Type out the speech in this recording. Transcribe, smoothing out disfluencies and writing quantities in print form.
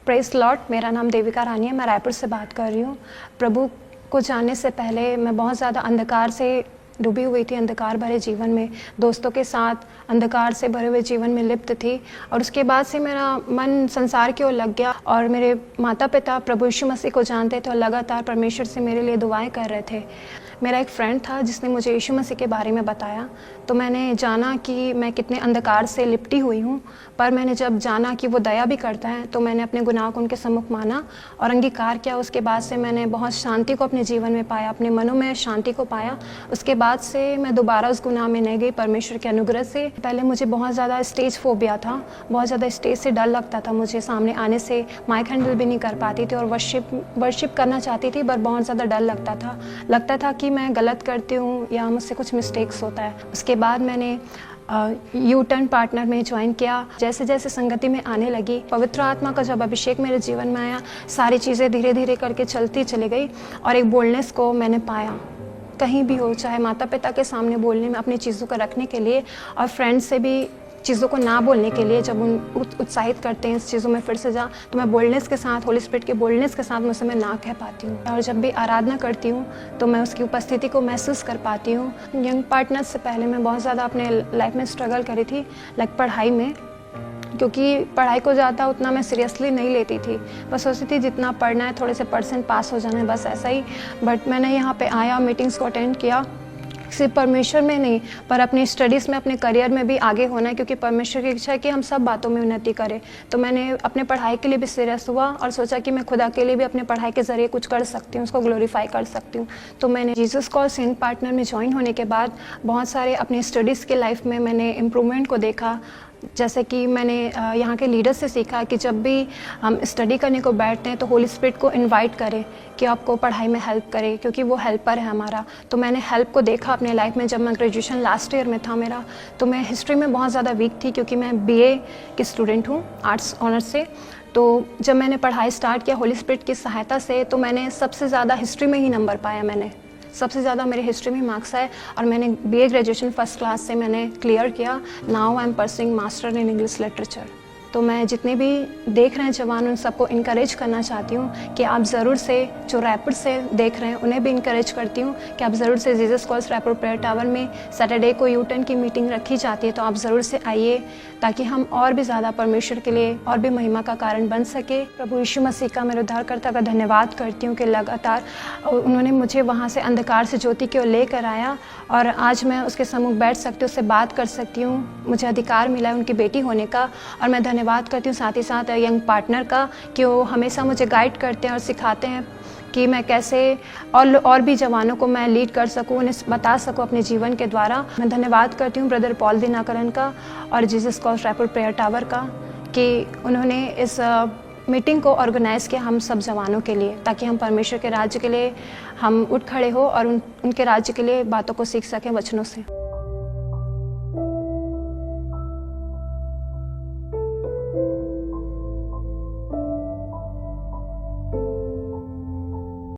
Praise Lord, मेरा नाम देविका रानी है, मैं रायपुर से बात कर रही हूँ। प्रभु को जानने से पहले मैं बहुत ज़्यादा अंधकार से डूबी हुई थी, अंधकार भरे जीवन में, दोस्तों के साथ अंधकार से भरे हुए जीवन में लिप्त थी। और उसके बाद से मेरा मन संसार की ओर लग गया और मेरे माता पिता प्रभु यीशु मसीह को जानते थे और लगातार परमेश्वर से मेरे लिए दुआएं कर रहे थे। मेरा एक फ्रेंड था जिसने मुझे यीशु मसीह के बारे में बताया, तो मैंने जाना कि मैं कितने अंधकार से लिपटी हुई हूँ। पर मैंने जब जाना कि वो दया भी करता है, तो मैंने अपने गुनाह को उनके सम्मुख माना और अंगीकार किया। उसके बाद से मैंने बहुत शांति को अपने जीवन में पाया, अपने मनों में शांति को पाया। उसके बाद से मैं दोबारा उस गुनाह में नहीं गई परमेश्वर के अनुग्रह से। पहले मुझे बहुत ज़्यादा स्टेज फोबिया था, बहुत ज़्यादा स्टेज से डर लगता था मुझे, सामने आने से माइक हैंडल भी नहीं कर पाती थी और वर्शिप करना चाहती थी, पर बहुत ज़्यादा डर लगता था कि मैं गलत करती हूँ या मुझसे कुछ मिस्टेक्स होता है। उसके बाद मैंने यू टर्न पार्टनर में ज्वाइन किया। जैसे जैसे संगति में आने लगी, पवित्र आत्मा का जब अभिषेक मेरे जीवन में आया, सारी चीज़ें धीरे धीरे करके चलती चली गई और एक बोल्डनेस को मैंने पाया, कहीं भी हो, चाहे माता पिता के सामने बोलने में, अपनी चीज़ों को रखने के लिए और फ्रेंड्स से भी चीज़ों को ना बोलने के लिए। जब उन उत्साहित करते हैं इस चीज़ों में फिर से जा, तो मैं बोल्डनेस के साथ, होली स्पिरिट के बोल्डनेस के साथ मुझसे मैं ना कह पाती हूँ। और जब भी आराधना करती हूँ तो मैं उसकी उपस्थिति को महसूस कर पाती हूँ। यंग पार्टनर से पहले मैं बहुत ज़्यादा अपने लाइफ में स्ट्रगल करी थी, लाइक पढ़ाई में, क्योंकि पढ़ाई को ज़्यादा उतना मैं सीरियसली नहीं लेती थी। बस सोचती थी जितना पढ़ना है, थोड़े से परसेंट पास हो जाना है, बस ऐसा ही। बट मैंने यहाँ पे आया, मीटिंग्स को अटेंड किया, सिर्फ परमेश्वर में नहीं पर अपनी स्टडीज़ में, अपने करियर में भी आगे होना है, क्योंकि परमेश्वर की इच्छा है कि हम सब बातों में उन्नति करें। तो मैंने अपने पढ़ाई के लिए भी सीरियस हुआ और सोचा कि मैं खुदा के लिए भी अपने पढ़ाई के ज़रिए कुछ कर सकती हूँ, उसको ग्लोरीफाई कर सकती हूँ। तो मैंने जीसस कॉल सेंट पार्टनर में ज्वाइन होने के बाद बहुत सारे अपने स्टडीज़ के लाइफ में मैंने इम्प्रूवमेंट को देखा। जैसे कि मैंने यहाँ के लीडर से सीखा कि जब भी हम स्टडी करने को बैठते हैं तो होली स्पिरिट को इनवाइट करें कि आपको पढ़ाई में हेल्प करे, क्योंकि वो हेल्पर है हमारा। तो मैंने हेल्प को देखा अपने लाइफ में। जब मैं ग्रेजुएशन लास्ट ईयर में था मेरा, तो मैं हिस्ट्री में बहुत ज़्यादा वीक थी, क्योंकि मैं बीए की स्टूडेंट हूँ आर्ट्स ऑनर्स से। तो जब मैंने पढ़ाई स्टार्ट किया होली स्पिरिट की सहायता से, तो मैंने सबसे ज़्यादा हिस्ट्री में ही नंबर पाया। मैंने सबसे ज़्यादा मेरे हिस्ट्री में मार्क्स आए और मैंने बीए ग्रेजुएशन फर्स्ट क्लास से मैंने क्लियर किया। Now I am pursuing master in English literature. तो मैं जितने भी देख रहे हैं जवान, उन सबको इनकरेज करना चाहती हूँ कि आप ज़रूर से, जो रायपुर से देख रहे हैं उन्हें भी इनकरेज करती हूँ कि आप ज़रूर से Jesus calls Raipur prayer tower में सैटरडे को यू टर्न की मीटिंग रखी जाती है, तो आप ज़रूर से आइए, ताकि हम और भी ज़्यादा परमेश्वर के लिए और भी महिमा का कारण बन सके। प्रभु यीशु मसीह का, मेरे उद्धारकर्ता का धन्यवाद करती हूँ कि लगातार उन्होंने मुझे वहाँ से अंधकार से ज्योति की ओर लेकर आया और आज मैं उसके सम्मुख बैठ सकती हूँ, उससे बात कर सकती हूँ। मुझे अधिकार मिला है उनकी बेटी होने का और मैं धन्यवाद करती हूँ साथ ही साथ यंग पार्टनर का कि वो हमेशा मुझे गाइड करते हैं और सिखाते हैं कि मैं कैसे और भी जवानों को मैं लीड कर सकूं, उन्हें बता सकूं अपने जीवन के द्वारा। मैं धन्यवाद करती हूँ ब्रदर पॉल दिनाकरन का और Jesus calls Raipur prayer tower का कि उन्होंने इस मीटिंग को ऑर्गेनाइज़ किया हम सब जवानों के लिए, ताकि हम परमेश्वर के राज्य के लिए हम उठ खड़े हो और उनके राज्य के लिए बातों को सीख सकें वचनों से।